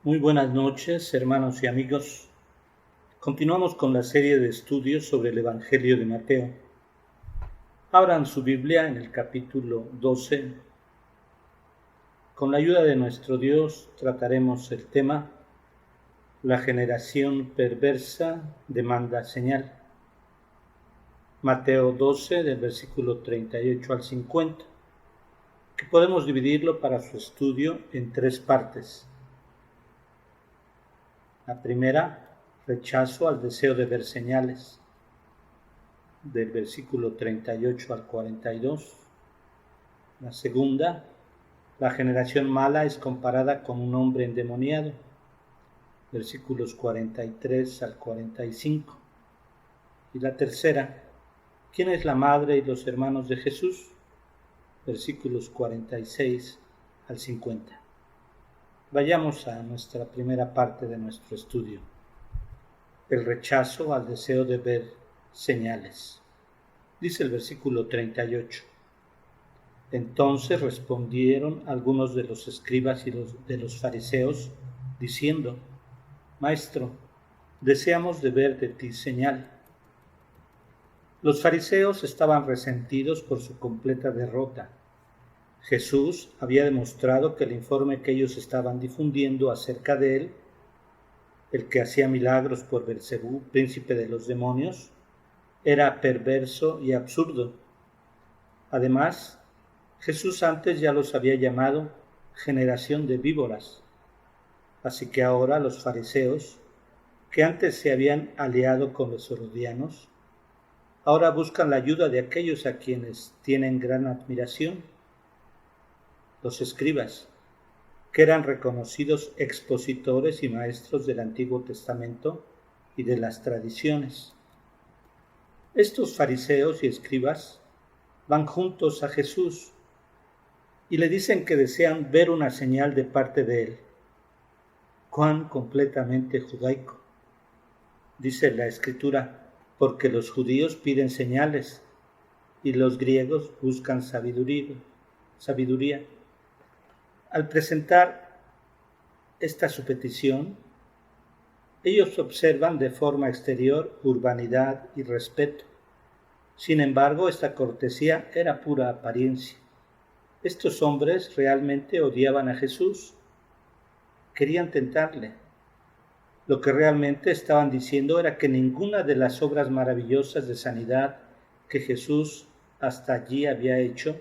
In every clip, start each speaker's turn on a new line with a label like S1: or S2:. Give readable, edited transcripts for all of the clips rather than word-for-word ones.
S1: Muy buenas noches, hermanos y amigos. Continuamos con la serie de estudios sobre el Evangelio de Mateo. Abran su Biblia en el capítulo 12. Con la ayuda de nuestro Dios trataremos el tema La generación perversa demanda señal. Mateo 12, del versículo 38 al 50, que podemos dividirlo para su estudio en tres partes. La primera, rechazo al deseo de ver señales, del versículo 38 al 42. La segunda, la generación mala es comparada con un hombre endemoniado, versículos 43 al 45. Y la tercera, ¿quién es la madre y los hermanos de Jesús? Versículos 46 al 50. Vayamos a nuestra primera parte de nuestro estudio, el rechazo al deseo de ver señales. Dice el versículo 38. Entonces respondieron algunos de los escribas y de los fariseos, diciendo: Maestro, deseamos de ver de ti señal. Los fariseos estaban resentidos por su completa derrota. Jesús había demostrado que el informe que ellos estaban difundiendo acerca de él, el que hacía milagros por Beelzebú, príncipe de los demonios, era perverso y absurdo. Además, Jesús antes ya los había llamado generación de víboras. Así que ahora los fariseos, que antes se habían aliado con los herodianos, ahora buscan la ayuda de aquellos a quienes tienen gran admiración, los escribas, que eran reconocidos expositores y maestros del Antiguo Testamento y de las tradiciones. Estos fariseos y escribas van juntos a Jesús y le dicen que desean ver una señal de parte de él. Cuán completamente judaico. Dice la Escritura, porque los judíos piden señales y los griegos buscan sabiduría. Al presentar esta su petición, ellos observan de forma exterior urbanidad y respeto. Sin embargo, esta cortesía era pura apariencia. Estos hombres realmente odiaban a Jesús. Querían tentarle. Lo que realmente estaban diciendo era que ninguna de las obras maravillosas de sanidad que Jesús hasta allí había hecho,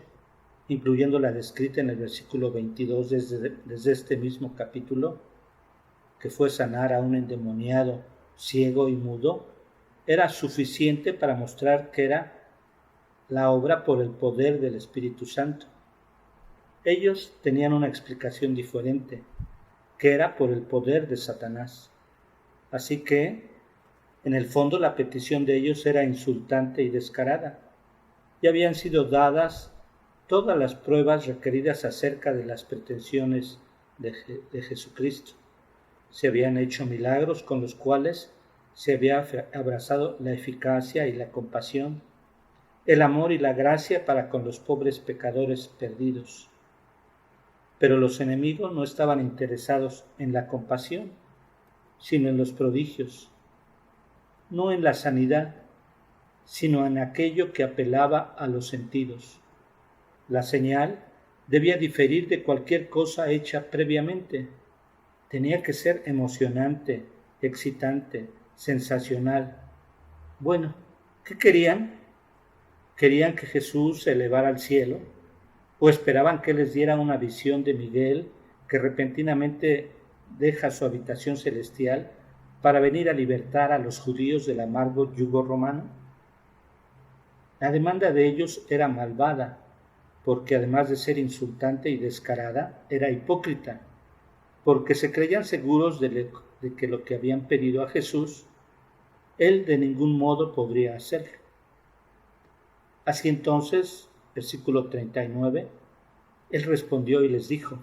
S1: incluyendo la descrita en el versículo 22 desde este mismo capítulo, que fue sanar a un endemoniado, ciego y mudo, era suficiente para mostrar que era la obra por el poder del Espíritu Santo. Ellos tenían una explicación diferente, que era por el poder de Satanás. Así que, en el fondo, la petición de ellos era insultante y descarada. Ya habían sido dadas todas las pruebas requeridas acerca de las pretensiones de Jesucristo. Se habían hecho milagros con los cuales se había abrazado la eficacia y la compasión, el amor y la gracia para con los pobres pecadores perdidos. Pero los enemigos no estaban interesados en la compasión, sino en los prodigios, no en la sanidad, sino en aquello que apelaba a los sentidos. La señal debía diferir de cualquier cosa hecha previamente. Tenía que ser emocionante, excitante, sensacional. Bueno, ¿qué querían? ¿Querían que Jesús se elevara al cielo? ¿O esperaban que les diera una visión de Miguel que repentinamente deja su habitación celestial para venir a libertar a los judíos del amargo yugo romano? La demanda de ellos era malvada, porque además de ser insultante y descarada, era hipócrita, porque se creían seguros de que lo que habían pedido a Jesús, él de ningún modo podría hacerlo. Así entonces, versículo 39, él respondió y les dijo: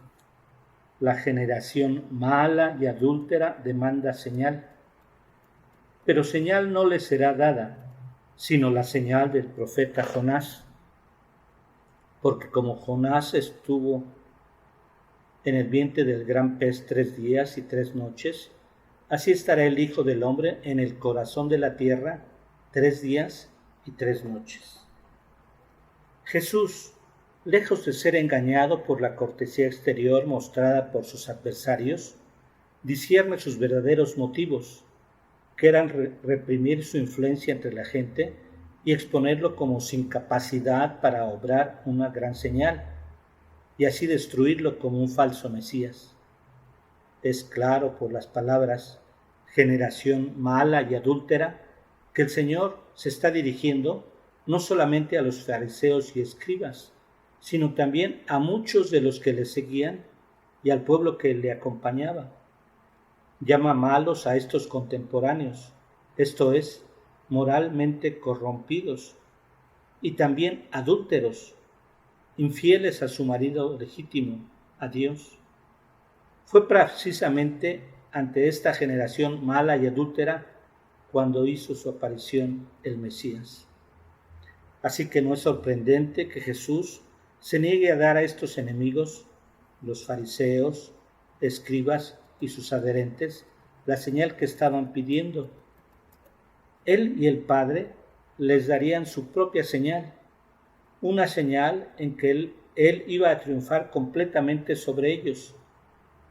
S1: la generación mala y adúltera demanda señal, pero señal no le será dada, sino la señal del profeta Jonás. Porque como Jonás estuvo en el vientre del gran pez 3 días y 3 noches, así estará el Hijo del Hombre en el corazón de la tierra 3 días y 3 noches. Jesús, lejos de ser engañado por la cortesía exterior mostrada por sus adversarios, discierne sus verdaderos motivos, que eran reprimir su influencia entre la gente y exponerlo como sin capacidad para obrar una gran señal, y así destruirlo como un falso Mesías. Es claro por las palabras generación mala y adúltera que el Señor se está dirigiendo no solamente a los fariseos y escribas, sino también a muchos de los que le seguían y al pueblo que le acompañaba. Llama malos a estos contemporáneos, esto es, moralmente corrompidos, y también adúlteros, infieles a su marido legítimo, a Dios. Fue precisamente ante esta generación mala y adúltera cuando hizo su aparición el Mesías. Así que no es sorprendente que Jesús se niegue a dar a estos enemigos, los fariseos, escribas y sus adherentes, la señal que estaban pidiendo. Él y el Padre les darían su propia señal, una señal en que él iba a triunfar completamente sobre ellos,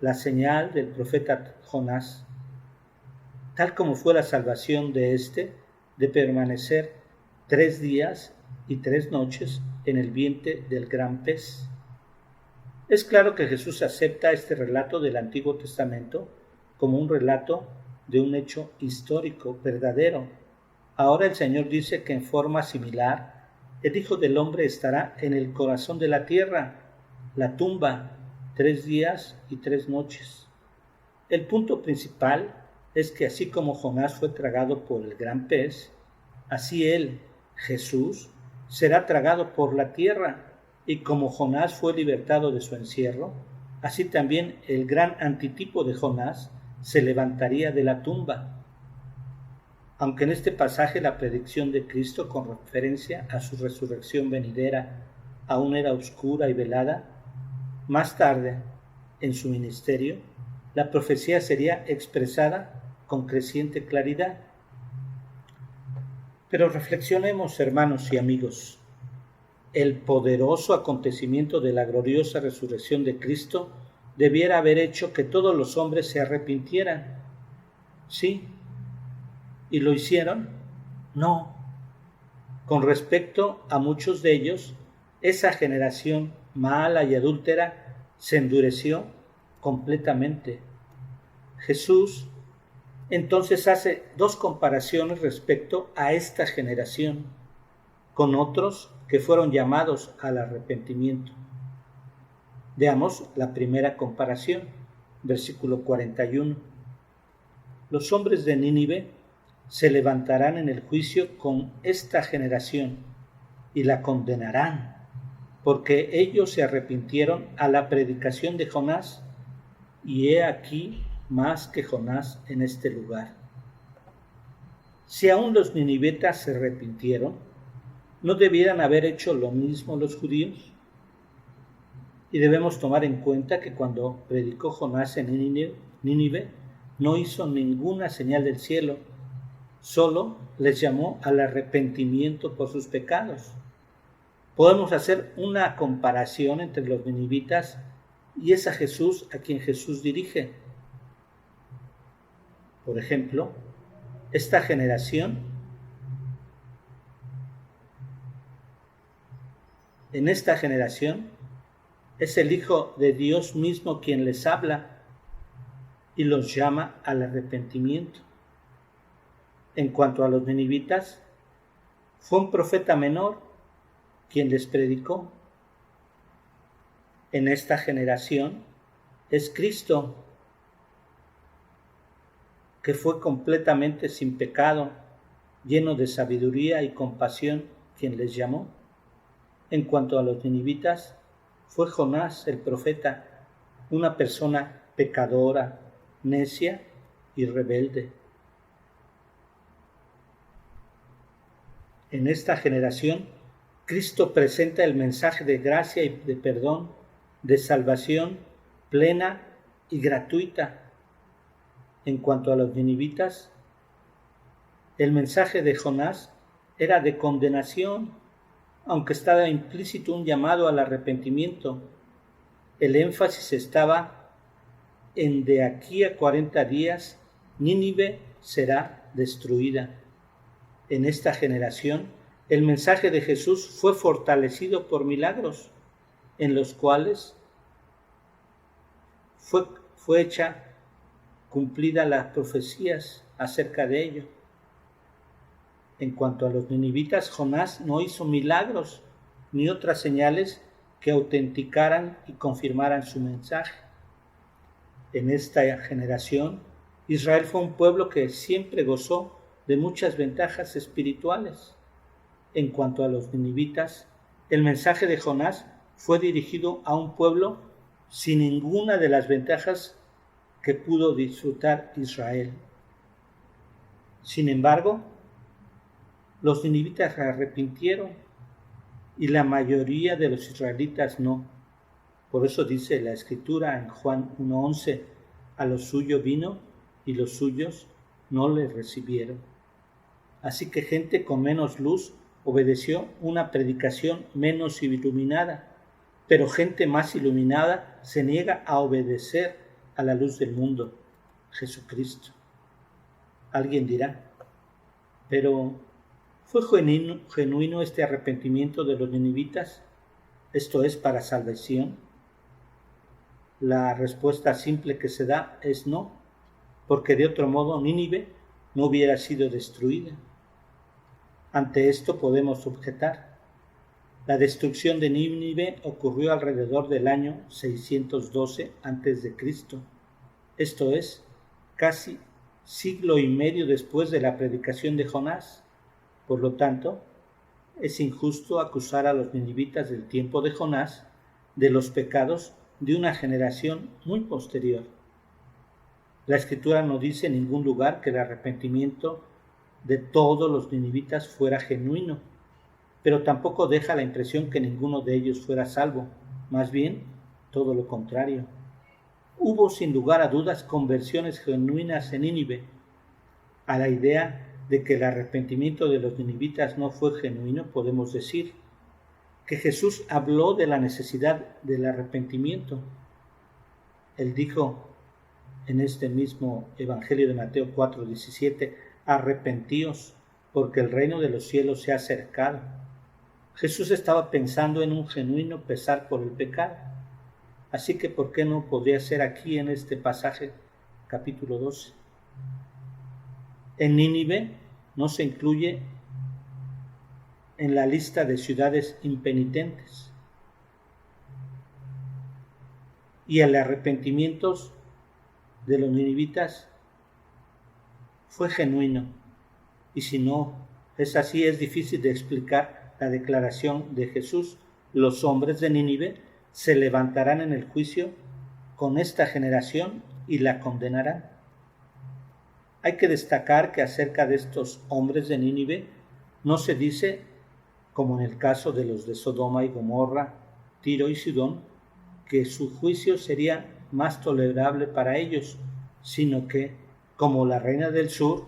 S1: la señal del profeta Jonás, tal como fue la salvación de éste, de permanecer 3 días y 3 noches en el vientre del gran pez. Es claro que Jesús acepta este relato del Antiguo Testamento como un relato de un hecho histórico, verdadero. Ahora el Señor dice que en forma similar, el Hijo del Hombre estará en el corazón de la tierra, la tumba, 3 días y 3 noches. El punto principal es que así como Jonás fue tragado por el gran pez, así él, Jesús, será tragado por la tierra, y como Jonás fue libertado de su encierro, así también el gran antitipo de Jonás se levantaría de la tumba. Aunque en este pasaje la predicción de Cristo con referencia a su resurrección venidera aún era oscura y velada, más tarde, en su ministerio, la profecía sería expresada con creciente claridad. Pero reflexionemos, hermanos y amigos. El poderoso acontecimiento de la gloriosa resurrección de Cristo debiera haber hecho que todos los hombres se arrepintieran. ¿Sí? ¿Y lo hicieron? No. Con respecto a muchos de ellos, esa generación mala y adúltera se endureció completamente. Jesús entonces hace 2 comparaciones respecto a esta generación con otros que fueron llamados al arrepentimiento. Veamos la primera comparación, versículo 41. Los hombres de Nínive se levantarán en el juicio con esta generación y la condenarán, porque ellos se arrepintieron a la predicación de Jonás, y he aquí más que Jonás en este lugar. Si aún los ninivetas se arrepintieron, ¿no debieran haber hecho lo mismo los judíos? Y debemos tomar en cuenta que cuando predicó Jonás en Nínive, no hizo ninguna señal del cielo, solo les llamó al arrepentimiento por sus pecados. Podemos hacer una comparación entre los ninivitas y es a Jesús a quien Jesús dirige. Por ejemplo, esta generación, es el Hijo de Dios mismo quien les habla y los llama al arrepentimiento. En cuanto a los ninivitas, fue un profeta menor quien les predicó. En esta generación es Cristo, que fue completamente sin pecado, lleno de sabiduría y compasión, quien les llamó. En cuanto a los ninivitas, fue Jonás el profeta, una persona pecadora, necia y rebelde. En esta generación, Cristo presenta el mensaje de gracia y de perdón, de salvación plena y gratuita. En cuanto a los ninivitas, el mensaje de Jonás era de condenación, aunque estaba implícito un llamado al arrepentimiento. El énfasis estaba en de aquí a 40 días, Nínive será destruida. En esta generación, el mensaje de Jesús fue fortalecido por milagros, en los cuales fue hecha cumplida las profecías acerca de ello. En cuanto a los ninivitas, Jonás no hizo milagros ni otras señales que autenticaran y confirmaran su mensaje. En esta generación, Israel fue un pueblo que siempre gozó de muchas ventajas espirituales. En cuanto a los ninivitas, el mensaje de Jonás fue dirigido a un pueblo sin ninguna de las ventajas que pudo disfrutar Israel. Sin embargo, los ninivitas se arrepintieron y la mayoría de los israelitas no. Por eso dice la Escritura en Juan 1:11, a lo suyo vino y los suyos no le recibieron. Así que gente con menos luz obedeció una predicación menos iluminada, pero gente más iluminada se niega a obedecer a la luz del mundo, Jesucristo. Alguien dirá, pero ¿fue genuino este arrepentimiento de los ninivitas? ¿Esto es para salvación? La respuesta simple que se da es no, porque de otro modo Nínive no hubiera sido destruida. Ante esto podemos objetar. La destrucción de Nínive ocurrió alrededor del año 612 a.C., esto es, casi siglo y medio después de la predicación de Jonás. Por lo tanto, es injusto acusar a los ninivitas del tiempo de Jonás de los pecados de una generación muy posterior. La Escritura no dice en ningún lugar que el arrepentimiento de todos los ninivitas fuera genuino, pero tampoco deja la impresión que ninguno de ellos fuera salvo, más bien todo lo contrario. Hubo sin lugar a dudas conversiones genuinas en Nínive. A la idea de que el arrepentimiento de los ninivitas no fue genuino, podemos decir que Jesús habló de la necesidad del arrepentimiento. Él dijo en este mismo Evangelio de Mateo 4:17, arrepentíos, porque el reino de los cielos se ha acercado. Jesús estaba pensando en un genuino pesar por el pecado. Así que, ¿por qué no podría ser aquí en este pasaje, capítulo 12? En Nínive no se incluye en la lista de ciudades impenitentes. Y el arrepentimiento de los ninivitas fue genuino. Y si no es así, es difícil de explicar la declaración de Jesús. Los hombres de Nínive se levantarán en el juicio con esta generación y la condenarán. Hay que destacar que acerca de estos hombres de Nínive no se dice, como en el caso de los de Sodoma y Gomorra, Tiro y Sidón, que su juicio sería más tolerable para ellos, sino que, como la reina del sur,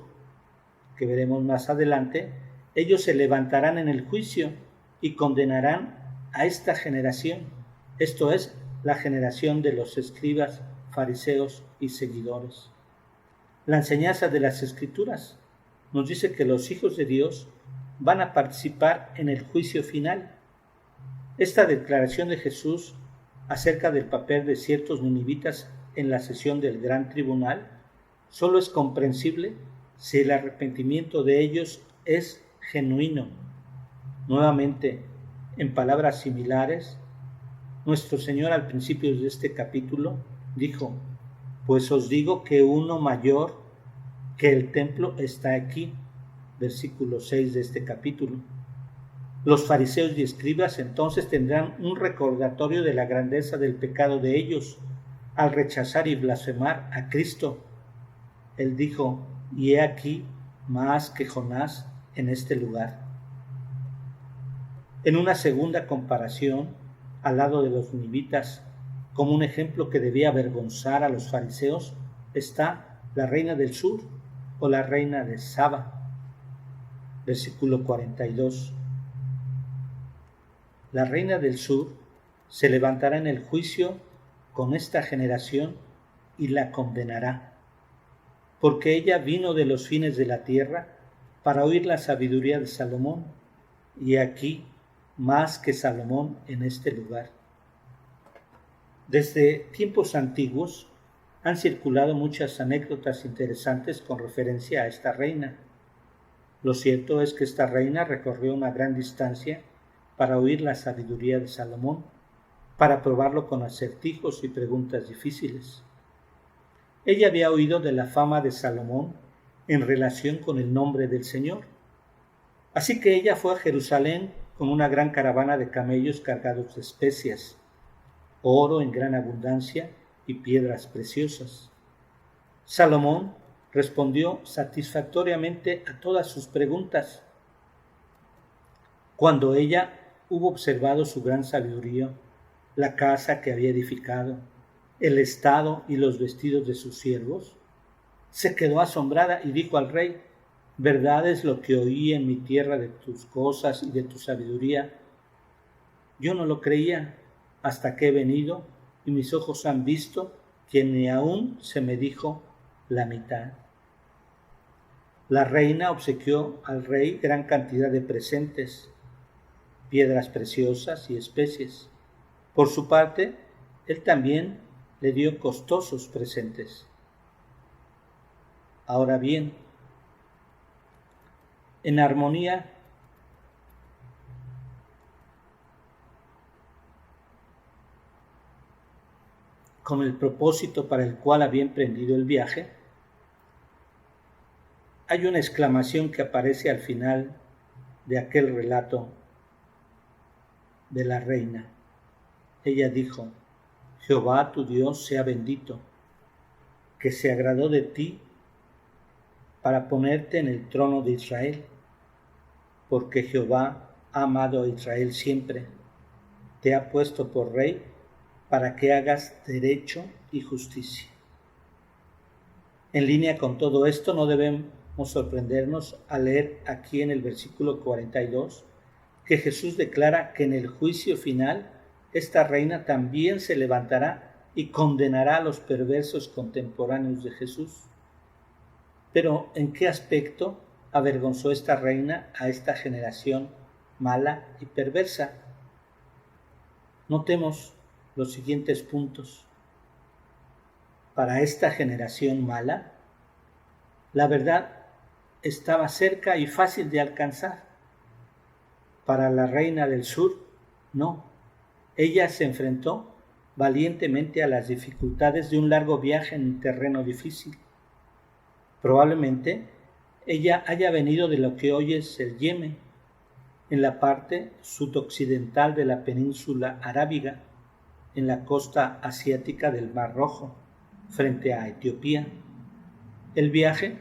S1: que veremos más adelante, ellos se levantarán en el juicio y condenarán a esta generación, esto es, la generación de los escribas, fariseos y seguidores. La enseñanza de las Escrituras nos dice que los hijos de Dios van a participar en el juicio final. Esta declaración de Jesús acerca del papel de ciertos ninivitas en la sesión del gran tribunal solo es comprensible si el arrepentimiento de ellos es genuino. Nuevamente, en palabras similares, nuestro Señor al principio de este capítulo dijo, pues os digo que uno mayor que el templo está aquí, versículo 6 de este capítulo. Los fariseos y escribas entonces tendrán un recordatorio de la grandeza del pecado de ellos al rechazar y blasfemar a Cristo. Él dijo, y he aquí más que Jonás en este lugar. En una segunda comparación, al lado de los ninivitas, Como un ejemplo que debía avergonzar a los fariseos está la reina del sur o la reina de Saba. Versículo 42. La reina del sur se levantará en el juicio con esta generación y la condenará, porque ella vino de los fines de la tierra para oír la sabiduría de Salomón, y aquí más que Salomón en este lugar. Desde tiempos antiguos han circulado muchas anécdotas interesantes con referencia a esta reina. Lo cierto es que esta reina recorrió una gran distancia para oír la sabiduría de Salomón, para probarlo con acertijos y preguntas difíciles. Ella había oído de la fama de Salomón en relación con el nombre del Señor. Así que ella fue a Jerusalén con una gran caravana de camellos cargados de especias, oro en gran abundancia y piedras preciosas. Salomón respondió satisfactoriamente a todas sus preguntas. Cuando ella hubo observado su gran sabiduría, la casa que había edificado, el estado y los vestidos de sus siervos, se quedó asombrada y dijo al rey: verdad es lo que oí en mi tierra de tus cosas y de tu sabiduría. Yo no lo creía hasta que he venido y mis ojos han visto que ni aún se me dijo la mitad. La reina obsequió al rey gran cantidad de presentes, piedras preciosas y especies. Por su parte, él también le dio costosos presentes. Ahora bien, en armonía con el propósito para el cual había emprendido el viaje, hay una exclamación que aparece al final de aquel relato de la reina. Ella dijo: Jehová tu Dios sea bendito, que se agradó de ti para ponerte en el trono de Israel, porque Jehová ha amado a Israel siempre, te ha puesto por rey para que hagas derecho y justicia. En línea con todo esto, no debemos sorprendernos al leer aquí en el versículo 42 que Jesús declara que en el juicio final esta reina también se levantará y condenará a los perversos contemporáneos de Jesús. Pero ¿en qué aspecto avergonzó esta reina a esta generación mala y perversa? Notemos los siguientes puntos. Para esta generación mala, la verdad estaba cerca y fácil de alcanzar. Para la reina del sur, no. Ella se enfrentó valientemente a las dificultades de un largo viaje en un terreno difícil. Probablemente ella haya venido de lo que hoy es el Yemen, en la parte sudoccidental de la península arábiga, en la costa asiática del Mar Rojo, frente a Etiopía. El viaje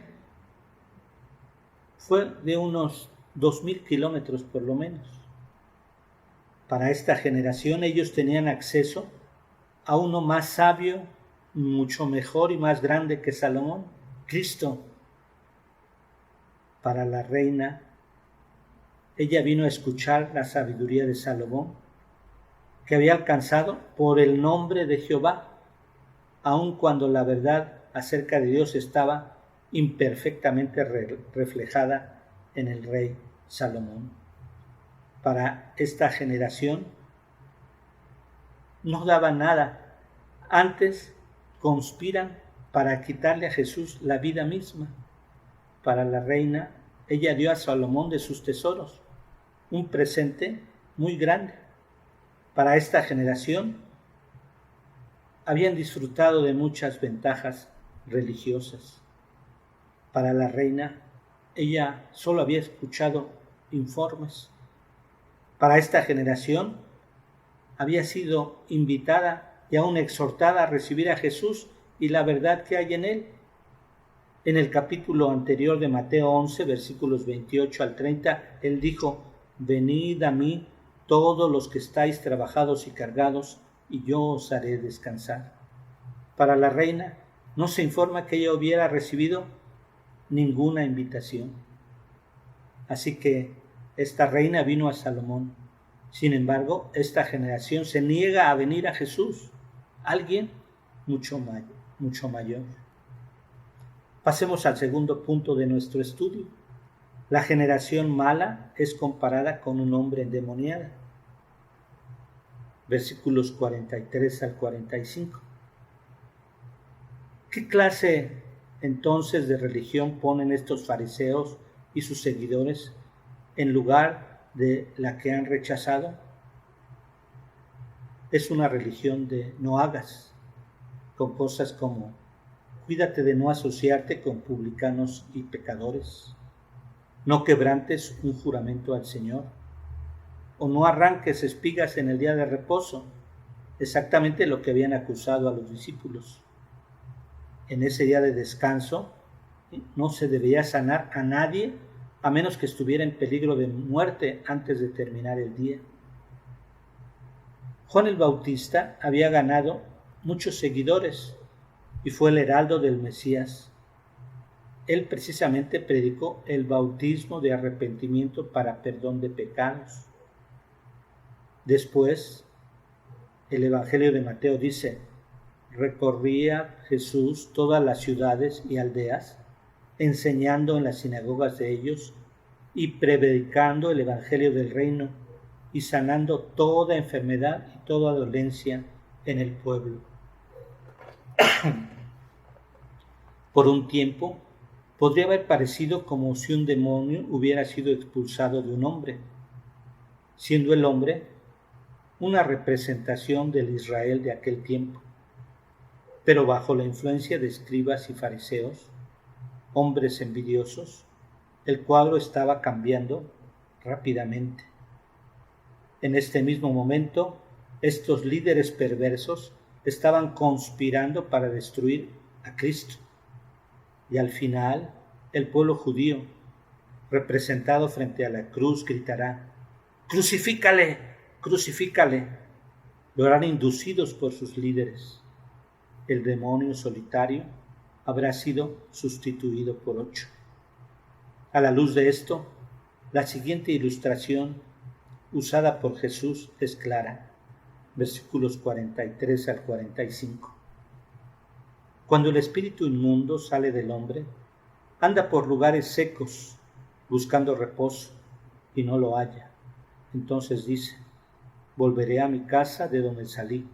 S1: fue de unos 2.000 kilómetros por lo menos. Para esta generación ellos tenían acceso a uno más sabio, mucho mejor y más grande que Salomón, Cristo. Para la reina, ella vino a escuchar la sabiduría de Salomón, que había alcanzado por el nombre de Jehová, aun cuando la verdad acerca de Dios estaba imperfectamente reflejada en el rey Salomón. Para esta generación no daba nada, antes conspiran para quitarle a Jesús la vida misma. Para la reina, ella dio a Salomón de sus tesoros un presente muy grande. Para esta generación habían disfrutado de muchas ventajas religiosas. Para la reina, ella solo había escuchado informes. Para esta generación había sido invitada y aún exhortada a recibir a Jesús y la verdad que hay en él. En el capítulo anterior de Mateo 11, versículos 28 al 30, él dijo: venid a mí todos los que estáis trabajados y cargados, y yo os haré descansar. Para la reina no se informa que ella hubiera recibido ninguna invitación. Así que esta reina vino a Salomón. Sin embargo, esta generación se niega a venir a Jesús, alguien mucho mayor. Pasemos al segundo punto de nuestro estudio. La generación mala es comparada con un hombre endemoniado. Versículos 43 al 45. ¿Qué clase entonces de religión ponen estos fariseos y sus seguidores en lugar de la que han rechazado? Es una religión de no hagas, con cosas como cuídate de no asociarte con publicanos y pecadores, no quebrantes un juramento al Señor, o no arranques espigas en el día de reposo, exactamente lo que habían acusado a los discípulos. En ese día de descanso no se debía sanar a nadie a menos que estuviera en peligro de muerte antes de terminar el día. Juan el Bautista había ganado muchos seguidores y fue el heraldo del Mesías. Él precisamente predicó el bautismo de arrepentimiento para perdón de pecados. Después, el Evangelio de Mateo dice: recorría Jesús todas las ciudades y aldeas, enseñando en las sinagogas de ellos y predicando el Evangelio del reino y sanando toda enfermedad y toda dolencia en el pueblo. Por un tiempo, podría haber parecido como si un demonio hubiera sido expulsado de un hombre, siendo el hombre una representación del Israel de aquel tiempo. Pero bajo la influencia de escribas y fariseos, hombres envidiosos, el cuadro estaba cambiando rápidamente. En este mismo momento, estos líderes perversos estaban conspirando para destruir a Cristo. Y al final, el pueblo judío, representado frente a la cruz, gritará: ¡crucifícale! ¡Crucifícale! Lo harán inducidos por sus líderes. El demonio solitario habrá sido sustituido por 8. A la luz de esto, la siguiente ilustración usada por Jesús es clara. Versículos 43 al 45. Cuando el espíritu inmundo sale del hombre, anda por lugares secos, buscando reposo, y no lo halla. Entonces dice: volveré a mi casa de donde salí.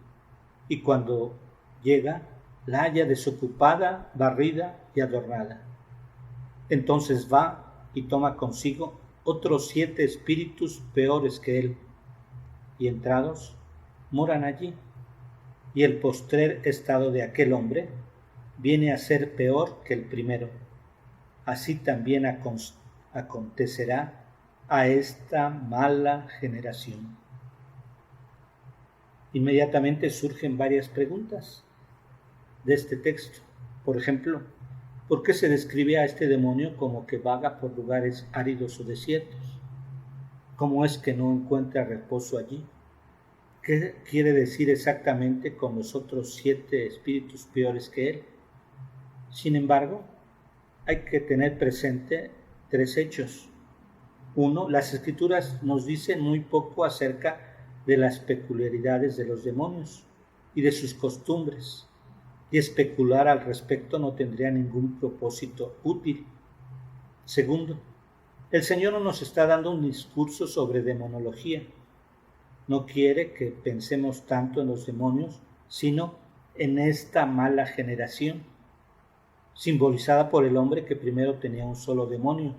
S1: Y cuando llega, la halla desocupada, barrida y adornada. Entonces va y toma consigo otros 7 espíritus peores que él, y entrados, moran allí. Y el postrer estado de aquel hombre viene a ser peor que el primero. Así también acontecerá a esta mala generación. Inmediatamente surgen varias preguntas de este texto. Por ejemplo, ¿por qué se describe a este demonio como que vaga por lugares áridos o desiertos? ¿Cómo es que no encuentra reposo allí? ¿Qué quiere decir exactamente con los otros 7 espíritus peores que él? Sin embargo, hay que tener presente 3 hechos. 1. Las Escrituras nos dicen muy poco acerca de las peculiaridades de los demonios y de sus costumbres, y especular al respecto no tendría ningún propósito útil. 2. El Señor no nos está dando un discurso sobre demonología. No quiere que pensemos tanto en los demonios, sino en esta mala generación, simbolizada por el hombre que primero tenía un solo demonio,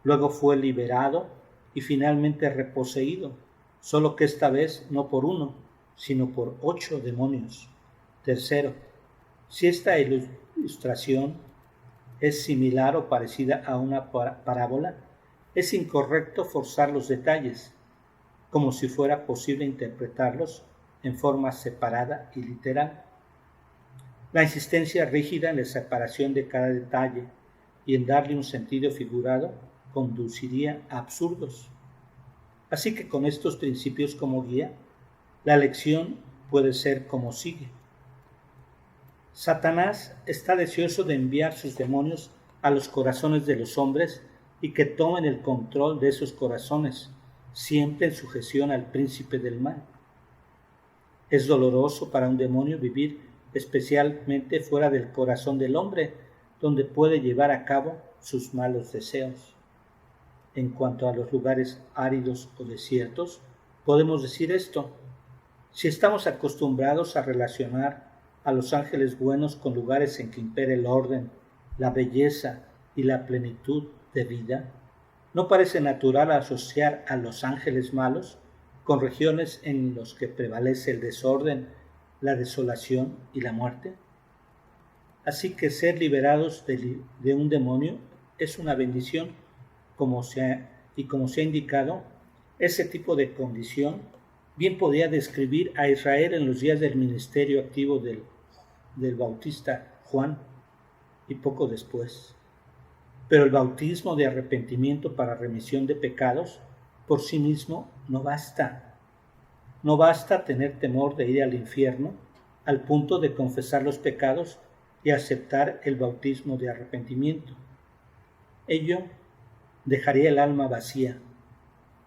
S1: luego fue liberado y finalmente reposeído, solo que esta vez no por 1, sino por 8 demonios. 3. Si esta ilustración es similar o parecida a una parábola, es incorrecto forzar los detalles, como si fuera posible interpretarlos en forma separada y literal. La insistencia rígida en la separación de cada detalle y en darle un sentido figurado conduciría a absurdos. Así que con estos principios como guía, la lección puede ser como sigue. Satanás está deseoso de enviar sus demonios a los corazones de los hombres y que tomen el control de esos corazones, siempre en sujeción al príncipe del mal. Es doloroso para un demonio vivir especialmente fuera del corazón del hombre, donde puede llevar a cabo sus malos deseos. En cuanto a los lugares áridos o desiertos, podemos decir esto: si estamos acostumbrados a relacionar a los ángeles buenos con lugares en que impera el orden, la belleza y la plenitud de vida, ¿no parece natural asociar a los ángeles malos con regiones en las que prevalece el desorden, la desolación y la muerte? Así que ser liberados de un demonio es una bendición, como se ha indicado, ese tipo de condición bien podía describir a Israel en los días del ministerio activo del bautista Juan y poco después. Pero el bautismo de arrepentimiento para remisión de pecados por sí mismo no basta. No basta tener temor de ir al infierno al punto de confesar los pecados y aceptar el bautismo de arrepentimiento. Ello dejaría el alma vacía,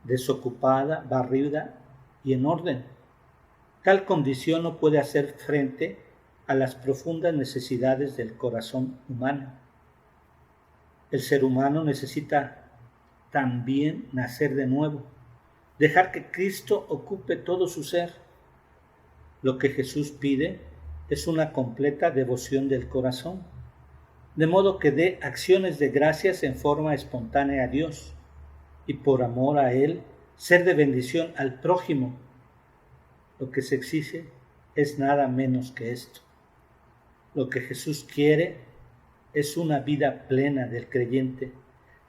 S1: desocupada, barrida y en orden. Tal condición no puede hacer frente a las profundas necesidades del corazón humano. El ser humano necesita también nacer de nuevo, dejar que Cristo ocupe todo su ser. Lo que Jesús pide es una completa devoción del corazón, de modo que dé acciones de gracias en forma espontánea a Dios y por amor a Él ser de bendición al prójimo. Lo que se exige es nada menos que esto. Lo que Jesús quiere es una vida plena del creyente,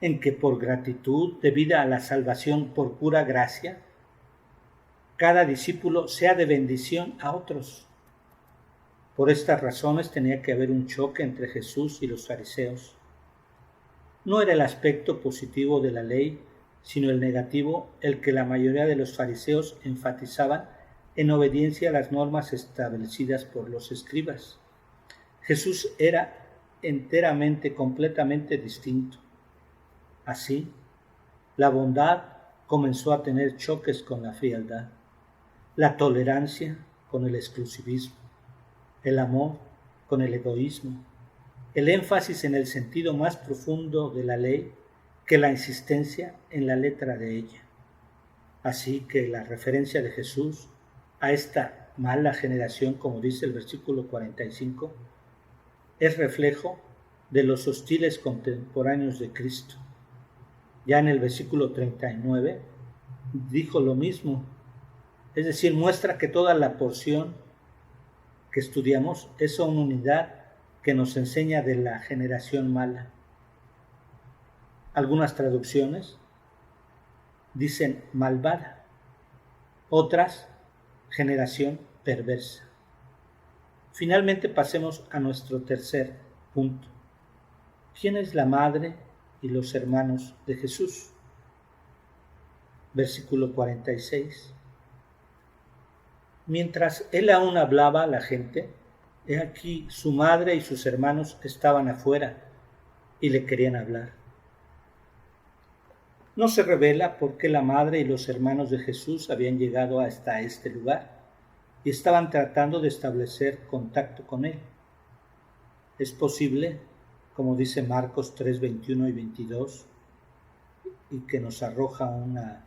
S1: en que por gratitud, debida a la salvación por pura gracia, cada discípulo sea de bendición a otros. Por estas razones tenía que haber un choque entre Jesús y los fariseos. No era el aspecto positivo de la ley, sino el negativo, el que la mayoría de los fariseos enfatizaban en obediencia a las normas establecidas por los escribas. Jesús era enteramente, completamente distinto. Así, la bondad comenzó a tener choques con la frialdad, la tolerancia con el exclusivismo, el amor con el egoísmo, el énfasis en el sentido más profundo de la ley que la insistencia en la letra de ella. Así que la referencia de Jesús a esta mala generación, como dice el versículo 45, es reflejo de los hostiles contemporáneos de Cristo. Ya en el versículo 39 dijo lo mismo, es decir, muestra que toda la porción que estudiamos es una unidad que nos enseña de la generación mala. Algunas traducciones dicen malvada, otras generación perversa. Finalmente pasemos a nuestro tercer punto. ¿Quién es la madre y los hermanos de Jesús? Versículo 46. Mientras él aún hablaba a la gente, he aquí su madre y sus hermanos estaban afuera y le querían hablar. No se revela por qué la madre y los hermanos de Jesús habían llegado hasta este lugar y estaban tratando de establecer contacto con él. Es posible, como dice Marcos 3, 21 y 22, y que nos arroja una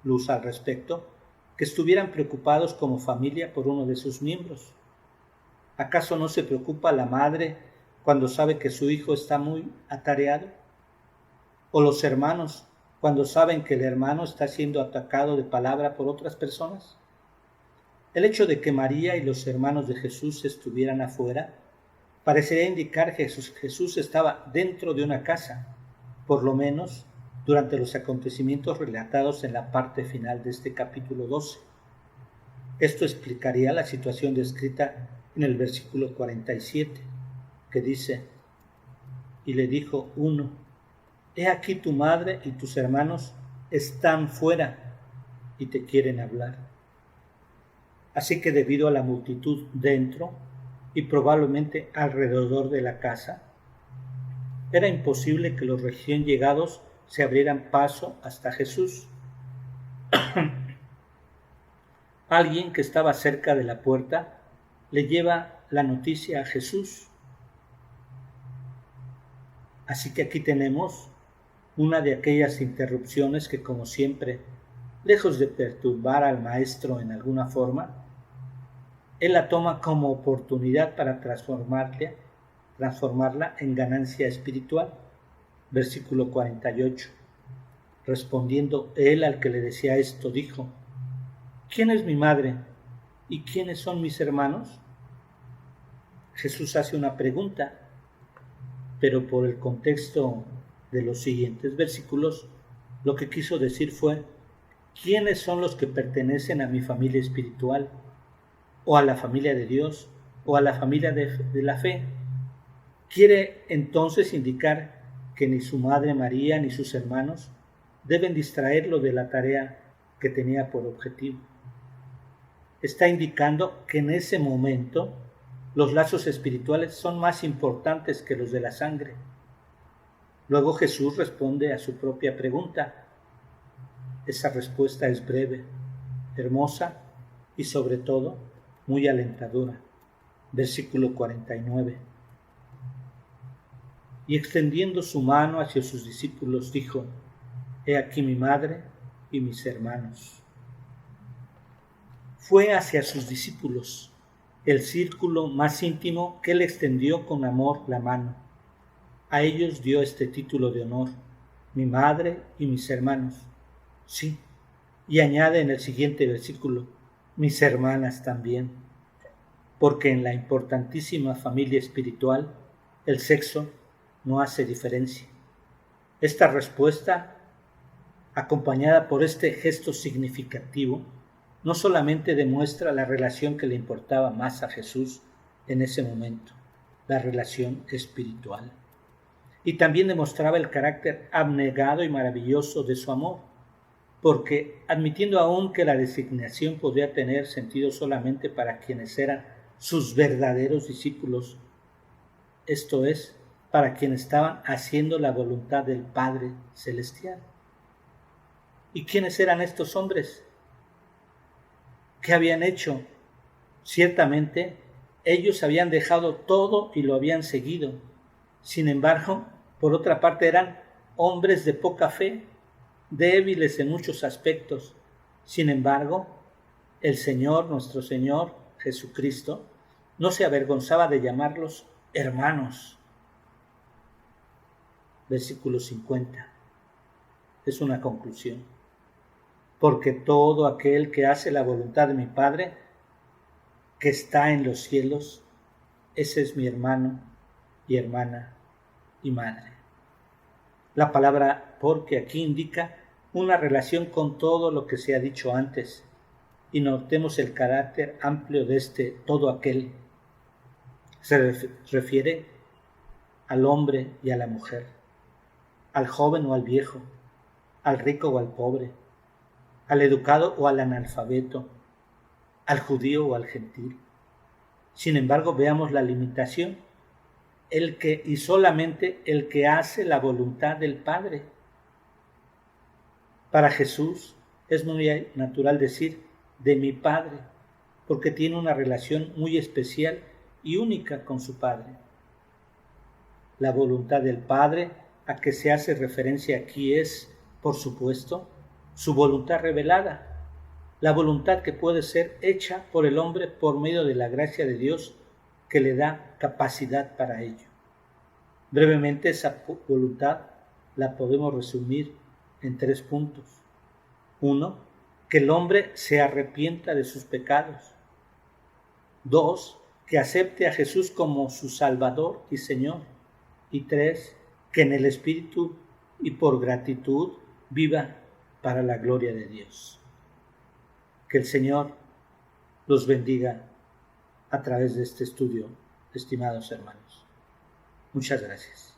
S1: luz al respecto, que estuvieran preocupados como familia por uno de sus miembros. ¿Acaso no se preocupa la madre cuando sabe que su hijo está muy atareado? ¿O los hermanos cuando saben que el hermano está siendo atacado de palabra por otras personas? El hecho de que María y los hermanos de Jesús estuvieran afuera parecería indicar que Jesús estaba dentro de una casa, por lo menos durante los acontecimientos relatados en la parte final de este capítulo 12. Esto explicaría la situación descrita en el versículo 47, que dice: y le dijo uno, he aquí tu madre y tus hermanos están fuera y te quieren hablar. Así que debido a la multitud dentro y probablemente alrededor de la casa, era imposible que los recién llegados se abrieran paso hasta Jesús. Alguien que estaba cerca de la puerta le lleva la noticia a Jesús. Así que aquí tenemos una de aquellas interrupciones que, como siempre, lejos de perturbar al maestro en alguna forma, él la toma como oportunidad para transformarla en ganancia espiritual. Versículo 48. Respondiendo él al que le decía esto, dijo: ¿Quién es mi madre y quiénes son mis hermanos? Jesús hace una pregunta, pero por el contexto de los siguientes versículos, lo que quiso decir fue: ¿quiénes son los que pertenecen a mi familia espiritual, o a la familia de Dios, o a la familia de la fe? Quiere entonces indicar que ni su madre María ni sus hermanos deben distraerlo de la tarea que tenía por objetivo. Está indicando que en ese momento los lazos espirituales son más importantes que los de la sangre. Luego Jesús responde a su propia pregunta. Esa respuesta es breve, hermosa y sobre todo muy alentadora. Versículo 49. Y extendiendo su mano hacia sus discípulos dijo: He aquí mi madre y mis hermanos. Fue hacia sus discípulos, el círculo más íntimo, que él extendió con amor la mano. A ellos dio este título de honor: mi madre y mis hermanos. Sí, y añade en el siguiente versículo: mis hermanas también, porque en la importantísima familia espiritual el sexo no hace diferencia. Esta respuesta, acompañada por este gesto significativo, no solamente demuestra la relación que le importaba más a Jesús en ese momento, la relación espiritual, y también demostraba el carácter abnegado y maravilloso de su amor, porque admitiendo aún que la designación podría tener sentido solamente para quienes eran sus verdaderos discípulos, esto es, para quienes estaban haciendo la voluntad del Padre Celestial. ¿Y quiénes eran estos hombres? ¿Qué habían hecho? Ciertamente, ellos habían dejado todo y lo habían seguido. Sin embargo, por otra parte, eran hombres de poca fe, débiles en muchos aspectos. Sin embargo, el Señor, nuestro Señor Jesucristo, no se avergonzaba de llamarlos hermanos. Versículo 50. Es una conclusión. Porque todo aquel que hace la voluntad de mi Padre, que está en los cielos, ese es mi hermano y hermana y madre. La palabra porque aquí indica una relación con todo lo que se ha dicho antes, y notemos el carácter amplio de este todo aquel. Se refiere al hombre y a la mujer, al joven o al viejo, al rico o al pobre, al educado o al analfabeto, al judío o al gentil. Sin embargo, veamos la limitación: el que y solamente el que hace la voluntad del Padre. Para Jesús es muy natural decir de mi Padre, porque tiene una relación muy especial y única con su Padre. La voluntad del Padre a que se hace referencia aquí es, por supuesto, su voluntad revelada, la voluntad que puede ser hecha por el hombre por medio de la gracia de Dios que le da capacidad para ello. Brevemente, esa voluntad la podemos resumir en 3 puntos. 1. Que el hombre se arrepienta de sus pecados. 2. Que acepte a Jesús como su Salvador y Señor. Y 3. Que en el Espíritu y por gratitud viva para la gloria de Dios. Que el Señor los bendiga a través de este estudio, estimados hermanos. Muchas gracias.